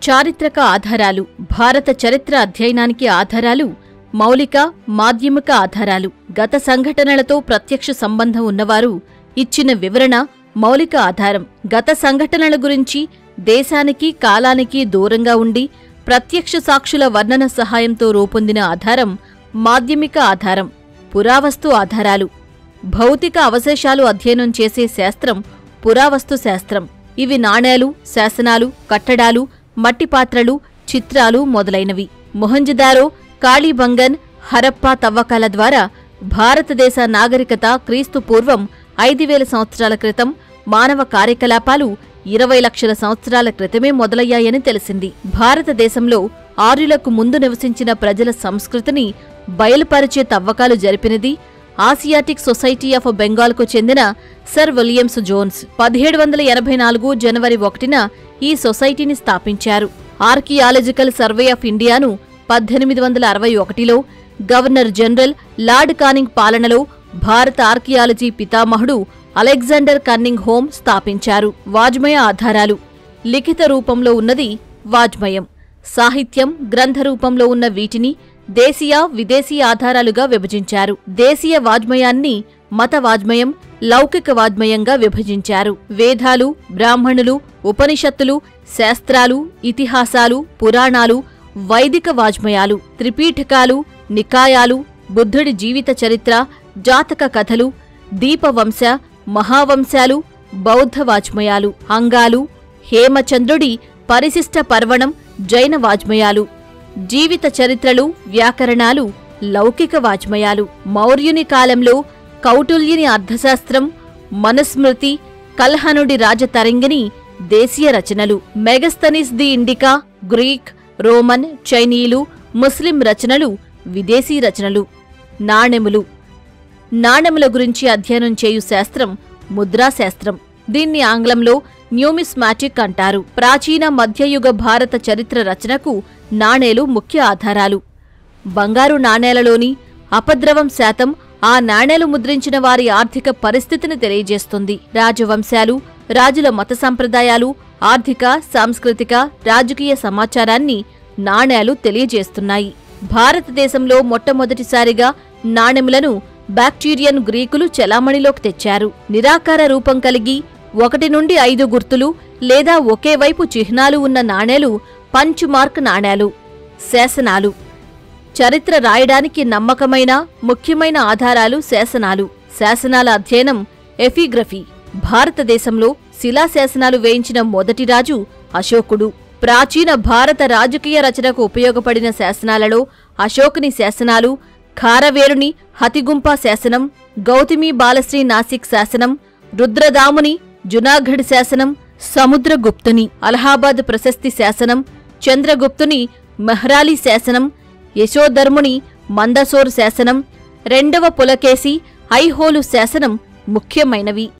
చారిత్రక ఆధారాలు. భారత చరిత్ర అధ్యయనానికి ఆధారాలు మౌలిక, మాధ్యమిక ఆధారాలు. గత సంఘటనలతో ప్రత్యక్ష సంబంధం ఉన్నవారు ఇచ్చిన వివరణ మౌలిక ఆధారం. గత సంఘటనల గురించి దేశానికి, కాలానికి దూరంగా ఉండి ప్రత్యక్ష సాక్షుల వర్ణన సహాయంతో రూపొందిన ఆధారం మాధ్యమిక ఆధారం. పురావస్తు ఆధారాలు. భౌతిక అవశేషాలు అధ్యయనం చేసే శాస్త్రం పురావస్తు శాస్త్రం. ఇవి నాణేలు, శాసనాలు, కట్టడాలు, మట్టిపాత్రలు, చిత్రాలు మొదలైనవి. మొహంజదారో, కాళీబంగన్, హరప్పా తవ్వకాల ద్వారా భారతదేశ నాగరికత క్రీస్తు పూర్వం 5000 సంవత్సరాల క్రితం, మానవ కార్యకలాపాలు 20 లక్షల సంవత్సరాల క్రితమే మొదలయ్యాయని తెలిసింది. భారతదేశంలో ఆర్యులకు ముందు నివసించిన ప్రజల సంస్కృతిని బయలుపరిచే తవ్వకాలు జరిపినది ఆసియాటిక్ సొసైటీ ఆఫ్ బెంగాల్కు చెందిన సర్ విలియమ్స్ జోన్స్. 1784 జనవరి 1న ఈ సొసైటీని స్థాపించారు. ఆర్కియాలజికల్ సర్వే ఆఫ్ ఇండియాను 1861లో గవర్నర్ జనరల్ లార్డ్ కానింగ్ పాలనలో భారత ఆర్కియాలజీ పితామహుడు అలెగ్జాండర్ కన్నింగ్ హోమ్ స్థాపించారు. వాజ్మయ ఆధారాలు. లిఖిత రూపంలో ఉన్నది వాజ్మయం. సాహిత్యం, గ్రంథ రూపంలో ఉన్న వీటిని దేశీయ, విదేశీ ఆధారాలుగా విభజించారు. దేశీయ వాజ్మయాన్ని మత వాజ్మయం, లౌకిక వాజ్మయంగా విభజించారు. వేదాలు, బ్రాహ్మణులు, ఉపనిషత్తులు, శాస్త్రాలు, ఇతిహాసాలు, పురాణాలు, వైదిక వాజ్మయాలు. త్రిపీఠకాలు, నికాయాలు, బుద్ధుడి జీవిత చరిత్ర, జాతక కథలు, దీపవంశ, మహావంశాలు, బౌద్ధ వాజ్మయాలు. అంగాలు, హేమచంద్రుడి పరిశిష్ట పర్వణం, జైన వాజ్మయాలు. జీవిత చరిత్రలు, వ్యాకరణాలు, లౌకిక వాజ్మయాలు. మౌర్యుని కాలంలో కౌటిల్యుని అర్థశాస్త్రం, మనుస్మృతి, కల్హనుడి రాజతరంగిణి దేశీయ రచనలు. Megasthenes the Indica, Greek, Roman, చైనీయులు, ముస్లిం రచనలు విదేశీ రచనలు. నాణెములు. నాణెముల గురించి అధ్యయనం చేయు శాస్త్రం ముద్రాశాస్త్రం. దీన్ని ఆంగ్లంలో న్యూమిస్మాటిక్ అంటారు. ప్రాచీన మధ్యయుగ భారత చరిత్ర రచనకు నాణేలు ముఖ్య ఆధారాలు. బంగారు నాణేలలోని అపద్రవం శాతం ఆ నాణేలు ముద్రించిన వారి ఆర్థిక పరిస్థితిని తెలియజేస్తుంది. రాజవంశాలు, రాజుల మత సంప్రదాయాలు, ఆర్థిక, సాంస్కృతిక, రాజకీయ సమాచారాన్ని నాణేలు తెలియజేస్తున్నాయి. భారతదేశంలో మొట్టమొదటిసారిగా నాణెములను బాక్టీరియన్ గ్రీకులు చెలామణిలోకి తెచ్చారు. నిరాకార రూపం కలిగి 1 నుండి 5 గుర్తులు లేదా ఒకే వైపు చిహ్నాలు ఉన్న నాణేలు పంచ్ మార్క్ నాణేలు. శాసనాలు. చరిత్ర రాయడానికి నమ్మకమైన, ముఖ్యమైన ఆధారాలు శాసనాలు. శాసనాల అధ్యయనం ఎపిగ్రఫీ. భారతదేశంలో శిలాశాసనాలు వేయించిన మొదటి రాజు అశోకుడు. ప్రాచీన భారత రాజకీయ రచనకు ఉపయోగపడిన శాసనాలలో అశోకుని శాసనాలు, ఖారవేలుని హతిగుంపా శాసనం, గౌతమి బాలశ్రీ నాసిక్ శాసనం, రుద్రదాముని జునాగఢ్ శాసనం, సముద్రగుప్తుని అలహాబాద్ ప్రశస్తి శాసనం, చంద్రగుప్తుని మెహ్రాలి శాసనం, యశోధర్ముని మందసోర్ శాసనం, 2వ పులకేసి ఐహోలు శాసనం ముఖ్యమైనవి.